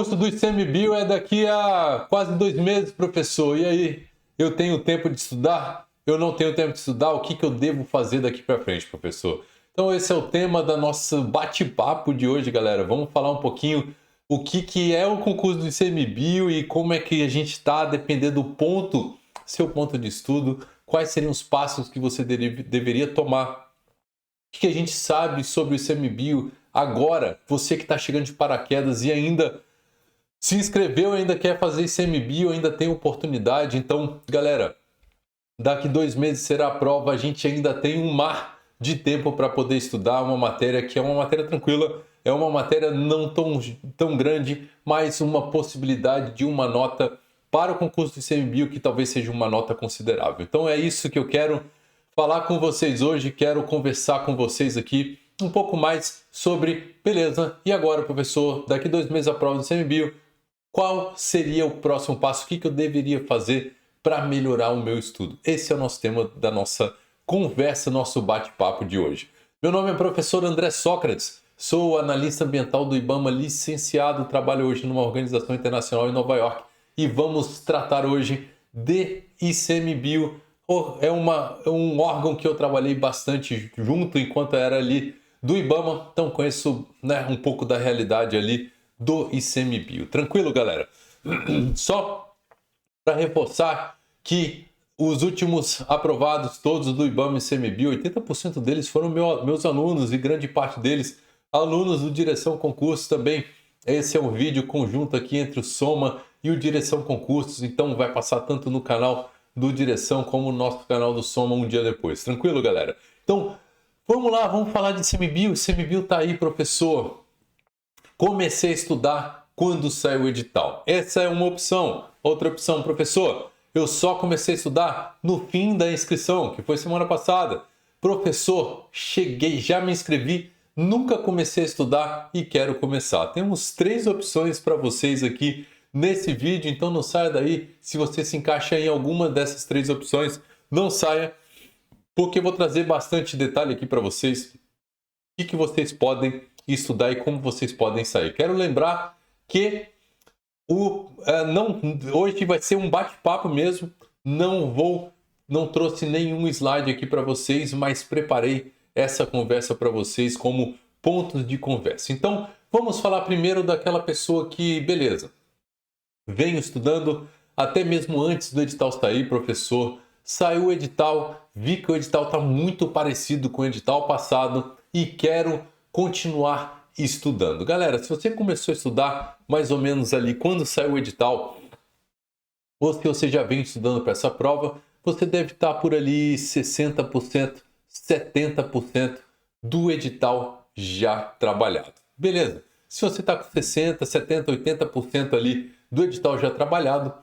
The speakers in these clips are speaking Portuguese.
concurso do ICMBio é daqui a quase 2 meses, professor. E aí, eu tenho tempo de estudar? Eu não tenho tempo de estudar? O que eu devo fazer daqui para frente, professor? Então esse é o tema da nossa bate-papo de hoje, galera. Vamos falar um pouquinho o que é o concurso do ICMBio e como é que a gente está, dependendo do ponto, seu ponto de estudo, quais seriam os passos que você deveria tomar. O que a gente sabe sobre o ICMBio agora? Você que está chegando de paraquedas e ainda se inscreveu, ainda quer fazer ICMBio, ainda tem oportunidade. Então, galera, daqui 2 meses será a prova, a gente ainda tem um mar de tempo para poder estudar uma matéria que é uma matéria tranquila, é uma matéria não tão grande, mas uma possibilidade de uma nota para o concurso do ICMBio que talvez seja uma nota considerável. Então é isso que eu quero falar com vocês hoje, quero conversar com vocês aqui um pouco mais sobre, beleza, e agora, professor, daqui 2 meses a prova do ICMBio, qual seria o próximo passo? O que eu deveria fazer para melhorar o meu estudo? Esse é o nosso tema da nossa conversa, nosso bate-papo de hoje. Meu nome é professor André Sócrates, sou analista ambiental do IBAMA, licenciado, trabalho hoje numa organização internacional em Nova York e vamos tratar hoje de ICMBio. É um órgão que eu trabalhei bastante junto enquanto era ali do IBAMA, então conheço, né, um pouco da realidade ali do ICMBio. Tranquilo, galera? Só para reforçar que os últimos aprovados todos do IBAMA ICMBio, 80% deles foram meus alunos e grande parte deles alunos do Direção Concursos também. Esse é um vídeo conjunto aqui entre o Soma e o Direção Concursos, então vai passar tanto no canal do Direção como no nosso canal do Soma um dia depois. Tranquilo, galera? Então, vamos lá, vamos falar de ICMBio. ICMBio tá aí, professor. Comecei a estudar quando saiu o edital. Essa é uma opção. Outra opção, professor, eu só comecei a estudar no fim da inscrição, que foi semana passada. Professor, cheguei, já me inscrevi, nunca comecei a estudar e quero começar. Temos 3 opções para vocês aqui nesse vídeo, então não saia daí. Se você se encaixa em alguma dessas 3 opções, não saia, porque eu vou trazer bastante detalhe aqui para vocês. O que vocês podem estudar e como vocês podem sair. Quero lembrar que hoje vai ser um bate-papo mesmo. Não trouxe nenhum slide aqui para vocês, mas preparei essa conversa para vocês como pontos de conversa. Então, vamos falar primeiro daquela pessoa que, beleza, venho estudando até mesmo antes do edital sair, professor. Saiu o edital, vi que o edital está muito parecido com o edital passado e quero continuar estudando. Galera, se você começou a estudar mais ou menos ali quando saiu o edital, ou se você já vem estudando para essa prova, você deve estar por ali 60%, 70% do edital já trabalhado. Beleza? Se você está com 60%, 70%, 80% ali do edital já trabalhado,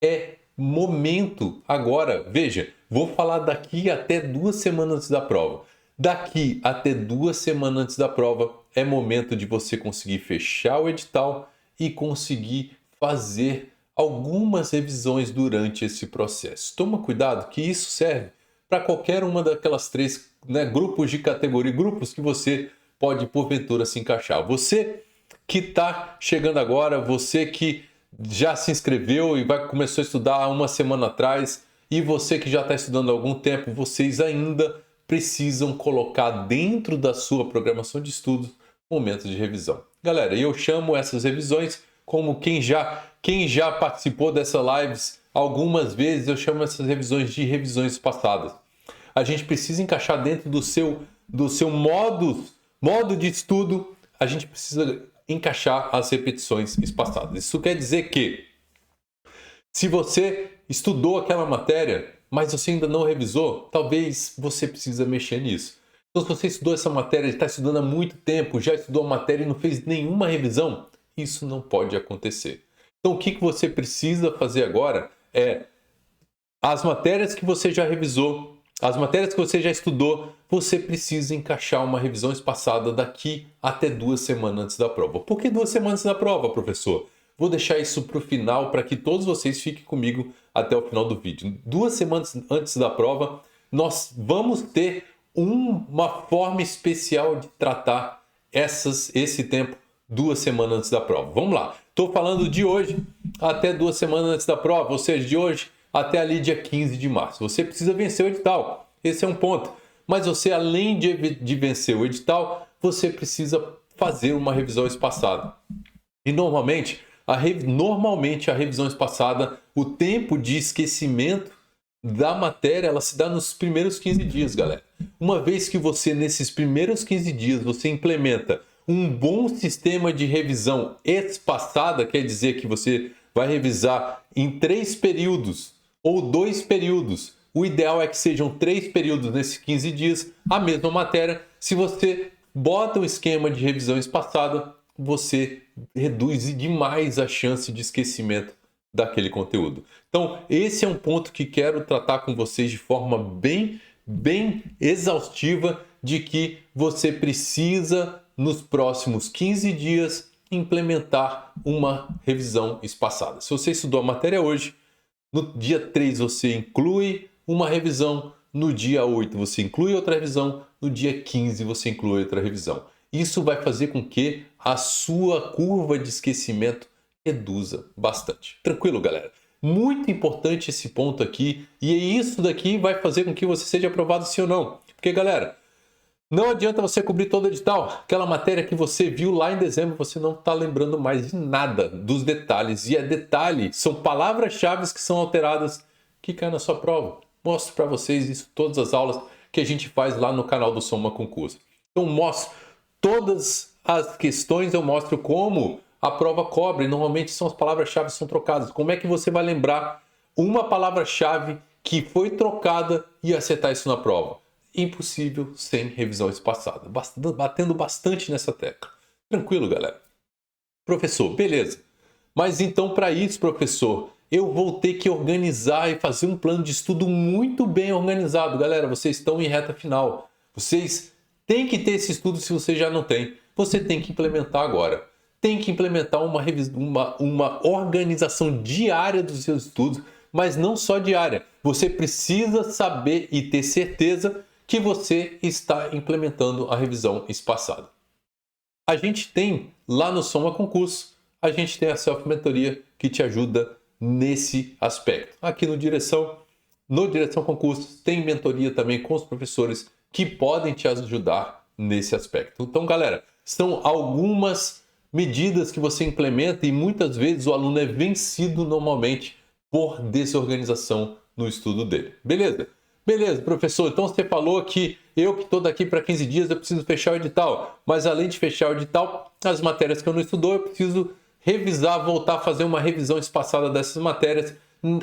é momento agora. Veja, vou falar daqui até 2 semanas antes da prova. Daqui até 2 semanas antes da prova é momento de você conseguir fechar o edital e conseguir fazer algumas revisões durante esse processo. Toma cuidado que isso serve para qualquer uma daquelas 3, né, grupos de categoria, grupos que você pode porventura se encaixar. Você que está chegando agora, você que já se inscreveu e começou a estudar há 1 semana atrás, e você que já está estudando há algum tempo, vocês ainda precisam colocar dentro da sua programação de estudos momentos de revisão. Galera, eu chamo essas revisões como quem já participou dessas lives algumas vezes, eu chamo essas revisões de revisões passadas. A gente precisa encaixar dentro do seu modo de estudo, a gente precisa encaixar as repetições espaçadas. Isso quer dizer que se você estudou aquela matéria, mas você ainda não revisou, talvez você precisa mexer nisso. Então, se você estudou essa matéria, está estudando há muito tempo, já estudou a matéria e não fez nenhuma revisão, isso não pode acontecer. Então, o que você precisa fazer agora é as matérias que você já revisou, as matérias que você já estudou, você precisa encaixar uma revisão espaçada daqui até 2 semanas antes da prova. Por que 2 semanas antes da prova, professor? Vou deixar isso para o final para que todos vocês fiquem comigo até o final do vídeo. 2 semanas antes da prova, nós vamos ter uma forma especial de tratar esse tempo 2 semanas antes da prova. Vamos lá. Estou falando de hoje até 2 semanas antes da prova, ou seja, de hoje até ali dia 15 de março. Você precisa vencer o edital, esse é um ponto. Mas você, além de vencer o edital, você precisa fazer uma revisão espaçada. E normalmente a revisão espaçada, o tempo de esquecimento da matéria, ela se dá nos primeiros 15 dias, galera. Uma vez que você, nesses primeiros 15 dias, você implementa um bom sistema de revisão espaçada, quer dizer que você vai revisar em 3 períodos ou 2 períodos. O ideal é que sejam 3 períodos nesses 15 dias, a mesma matéria. Se você bota um esquema de revisão espaçada, você reduz demais a chance de esquecimento daquele conteúdo. Então, esse é um ponto que quero tratar com vocês de forma bem exaustiva, de que você precisa, nos próximos 15 dias, implementar uma revisão espaçada. Se você estudou a matéria hoje, no dia 3 você inclui uma revisão, no dia 8 você inclui outra revisão, no dia 15 você inclui outra revisão. Isso vai fazer com que a sua curva de esquecimento reduza bastante. Tranquilo, galera? Muito importante esse ponto aqui, e isso daqui vai fazer com que você seja aprovado sim ou não. Porque, galera, não adianta você cobrir todo o edital. Aquela matéria que você viu lá em dezembro, você não está lembrando mais de nada dos detalhes. E detalhe, são palavras-chave que são alteradas que caem na sua prova. Mostro para vocês isso em todas as aulas que a gente faz lá no canal do Soma Concurso. Então, mostro todas as questões, eu mostro como a prova cobre. Normalmente são as palavras-chave que são trocadas. Como é que você vai lembrar uma palavra-chave que foi trocada e acertar isso na prova? Impossível sem revisão espaçada. Batendo bastante nessa tecla. Tranquilo, galera? Professor, beleza. Mas então, para isso, professor, eu vou ter que organizar e fazer um plano de estudo muito bem organizado. Galera, vocês estão em reta final. Vocês têm que ter esse estudo se você já não tem. Você tem que implementar agora. Tem que implementar uma organização diária dos seus estudos, mas não só diária. Você precisa saber e ter certeza que você está implementando a revisão espaçada. A gente tem lá no Soma Concurso, a gente tem a Self-Mentoria que te ajuda nesse aspecto. Aqui no Direção Concurso tem mentoria também com os professores que podem te ajudar nesse aspecto. Então, galera, são algumas medidas que você implementa e muitas vezes o aluno é vencido normalmente por desorganização no estudo dele. Beleza? Beleza, professor. Então você falou que eu que estou daqui para 15 dias eu preciso fechar o edital. Mas além de fechar o edital, as matérias que eu não estudou, eu preciso revisar, voltar a fazer uma revisão espaçada dessas matérias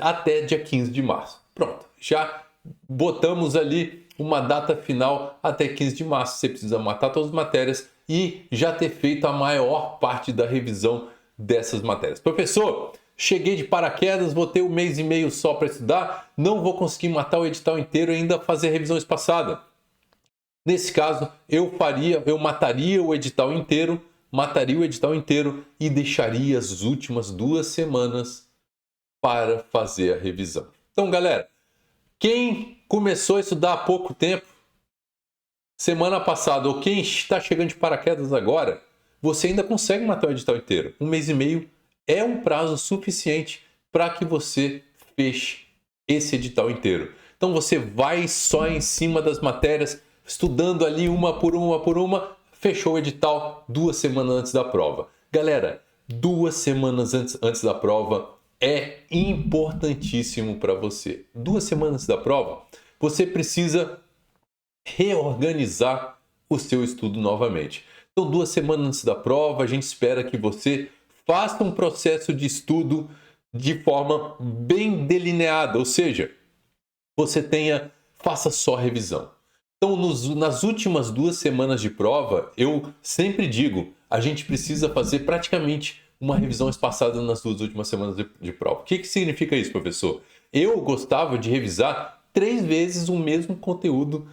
até dia 15 de março. Pronto, já botamos ali uma data final até 15 de março. Você precisa matar todas as matérias e já ter feito a maior parte da revisão dessas matérias. Professor, cheguei de paraquedas, vou ter 1 mês e meio só para estudar, não vou conseguir matar o edital inteiro e ainda fazer revisão espaçada. Nesse caso, eu mataria o edital inteiro e deixaria as últimas 2 semanas para fazer a revisão. Então, galera, quem começou a estudar há pouco tempo, semana passada, ou quem está chegando de paraquedas agora, você ainda consegue matar o edital inteiro. 1 mês e meio é um prazo suficiente para que você feche esse edital inteiro. Então você vai só em cima das matérias, estudando ali uma por uma, fechou o edital 2 semanas antes da prova. Galera, 2 semanas antes da prova é importantíssimo para você. 2 semanas antes da prova, você precisa reorganizar o seu estudo novamente. Então, 2 semanas antes da prova, a gente espera que você faça um processo de estudo de forma bem delineada, ou seja, faça só revisão. Então, nas últimas 2 semanas de prova, eu sempre digo, a gente precisa fazer praticamente uma revisão espaçada nas 2 últimas semanas de prova. O que significa isso, professor? Eu gostava de revisar 3 vezes o mesmo conteúdo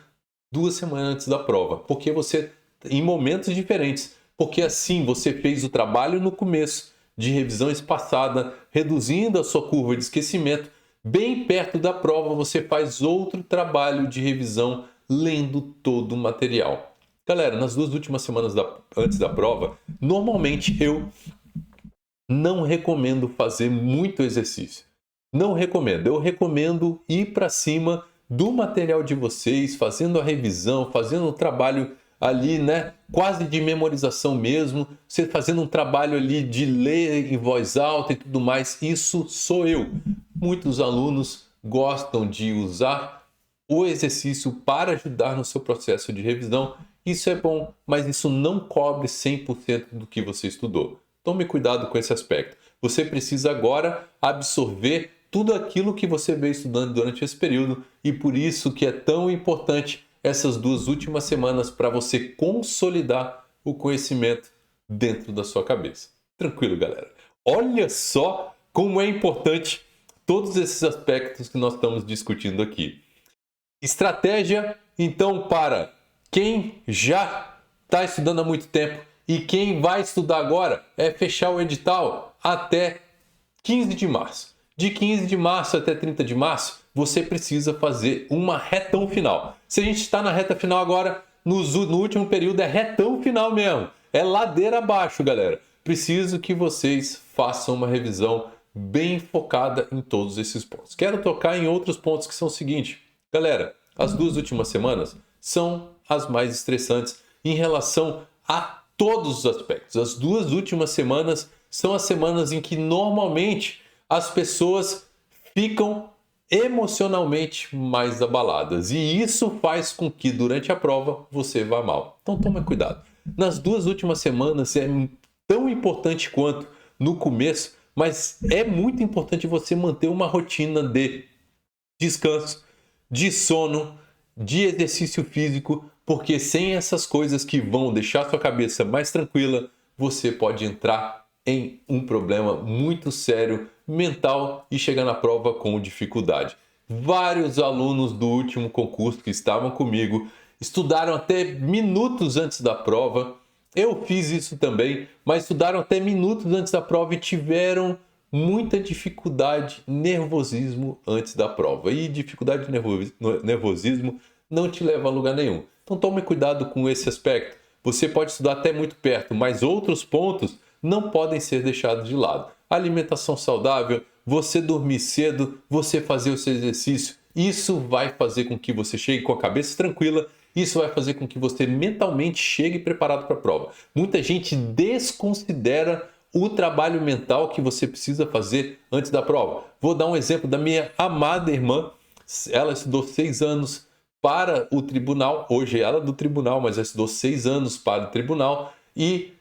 2 semanas antes da prova, porque você, em momentos diferentes, porque assim você fez o trabalho no começo de revisão espaçada, reduzindo a sua curva de esquecimento. Bem perto da prova, você faz outro trabalho de revisão, lendo todo o material. Galera, nas 2 últimas semanas antes da prova, normalmente eu não recomendo fazer muito exercício. Não recomendo. Eu recomendo ir para cima do material de vocês, fazendo a revisão, fazendo o trabalho ali, né? Quase de memorização mesmo. Você fazendo um trabalho ali de ler em voz alta e tudo mais. Isso sou eu. Muitos alunos gostam de usar o exercício para ajudar no seu processo de revisão. Isso é bom, mas isso não cobre 100% do que você estudou. Tome cuidado com esse aspecto. Você precisa agora absorver tudo aquilo que você veio estudando durante esse período e por isso que é tão importante essas 2 últimas semanas para você consolidar o conhecimento dentro da sua cabeça. Tranquilo, galera? Olha só como é importante todos esses aspectos que nós estamos discutindo aqui. Estratégia, então, para quem já está estudando há muito tempo e quem vai estudar agora é fechar o edital até 15 de março. De 15 de março até 30 de março, você precisa fazer uma retão final. Se a gente está na reta final agora, no último período é retão final mesmo. É ladeira abaixo, galera. Preciso que vocês façam uma revisão bem focada em todos esses pontos. Quero tocar em outros pontos que são o seguinte. Galera, as 2 últimas semanas são as mais estressantes em relação a todos os aspectos. As 2 últimas semanas são as semanas em que normalmente as pessoas ficam emocionalmente mais abaladas. E isso faz com que durante a prova você vá mal. Então tome cuidado. Nas 2 últimas semanas é tão importante quanto no começo, mas é muito importante você manter uma rotina de descanso, de sono, de exercício físico, porque sem essas coisas que vão deixar sua cabeça mais tranquila, você pode entrar em um problema muito sério mental e chegar na prova com dificuldade. Vários alunos do último concurso que estavam comigo estudaram até minutos antes da prova. Eu fiz isso também, mas estudaram até minutos antes da prova e tiveram muita dificuldade, nervosismo antes da prova. E dificuldade de nervosismo não te leva a lugar nenhum. Então tome cuidado com esse aspecto. Você pode estudar até muito perto, mas outros pontos não podem ser deixados de lado. Alimentação saudável, você dormir cedo, você fazer o seu exercício, isso vai fazer com que você chegue com a cabeça tranquila, isso vai fazer com que você mentalmente chegue preparado para a prova. Muita gente desconsidera o trabalho mental que você precisa fazer antes da prova. Vou dar um exemplo da minha amada irmã. Ela estudou 6 anos para o tribunal. Hoje ela é do tribunal, mas ela estudou 6 anos para o tribunal. E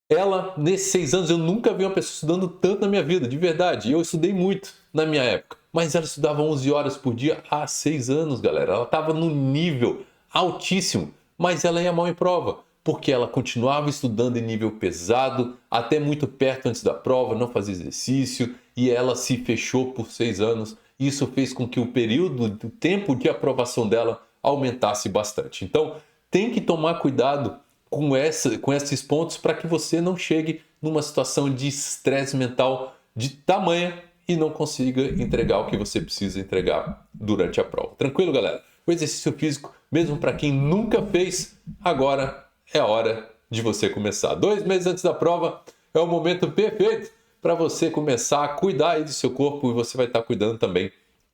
ela, nesses 6 anos, eu nunca vi uma pessoa estudando tanto na minha vida, de verdade. Eu estudei muito na minha época. Mas ela estudava 11 horas por dia há 6 anos, galera. Ela estava num nível altíssimo, mas ela ia mal em prova, porque ela continuava estudando em nível pesado, até muito perto antes da prova, não fazia exercício, e ela se fechou por 6 anos. Isso fez com que o período, o tempo de aprovação dela aumentasse bastante. Então, tem que tomar cuidado com esses pontos para que você não chegue numa situação de estresse mental de tamanha e não consiga entregar o que você precisa entregar durante a prova. Tranquilo, galera? O exercício físico, mesmo para quem nunca fez, agora é a hora de você começar. 2 meses antes da prova é o momento perfeito para você começar a cuidar aí do seu corpo e você vai estar cuidando também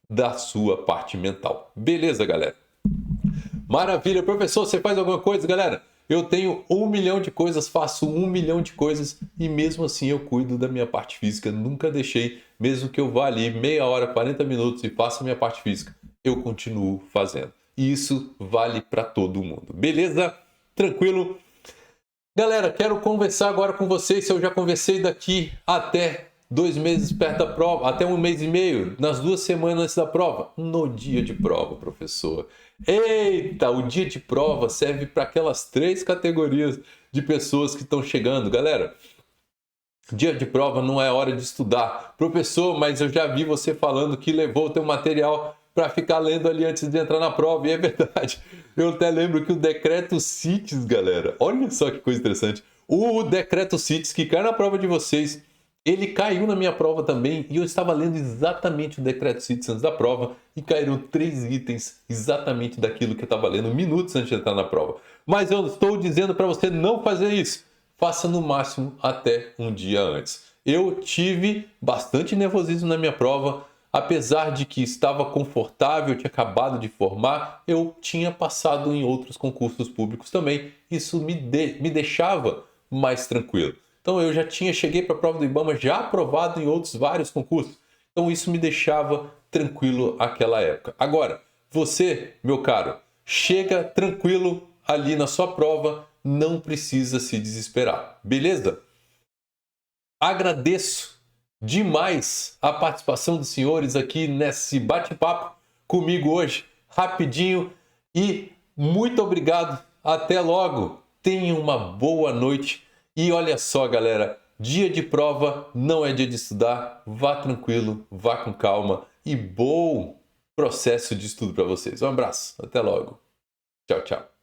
da sua parte mental. Beleza, galera? Maravilha. Professor, você faz alguma coisa, galera? Eu tenho 1 milhão de coisas, faço 1 milhão de coisas e mesmo assim eu cuido da minha parte física. Nunca deixei, mesmo que eu vá ali meia hora, 40 minutos e faça a minha parte física, eu continuo fazendo. E isso vale para todo mundo. Beleza? Tranquilo? Galera, quero conversar agora com vocês. Se eu já conversei daqui até 2 meses perto da prova, até 1 mês e meio, nas 2 semanas antes da prova, no dia de prova, professor. Eita, o dia de prova serve para aquelas 3 categorias de pessoas que estão chegando. Galera, dia de prova não é hora de estudar. Professor, mas eu já vi você falando que levou o teu material para ficar lendo ali antes de entrar na prova, e é verdade. Eu até lembro que o decreto CITES, galera, olha só que coisa interessante. O decreto CITES que cai na prova de vocês, ele caiu na minha prova também, e eu estava lendo exatamente o decreto CITES antes da prova, e caíram 3 itens exatamente daquilo que eu estava lendo minutos antes de entrar na prova. Mas eu estou dizendo para você não fazer isso. Faça no máximo até um dia antes. eu tive bastante nervosismo na minha prova, apesar de que estava confortável, eu tinha acabado de formar, eu tinha passado em outros concursos públicos também. Isso me deixava mais tranquilo. Então eu cheguei para a prova do IBAMA já aprovado em outros vários concursos. Então isso me deixava tranquilo naquela época. Agora, você, meu caro, chega tranquilo ali na sua prova, não precisa se desesperar, beleza? Agradeço demais a participação dos senhores aqui nesse bate-papo comigo hoje, rapidinho, e muito obrigado. Até logo. Tenha uma boa noite. E olha só, galera, dia de prova não é dia de estudar. Vá tranquilo, vá com calma e bom processo de estudo para vocês. Um abraço. Até logo. Tchau, tchau.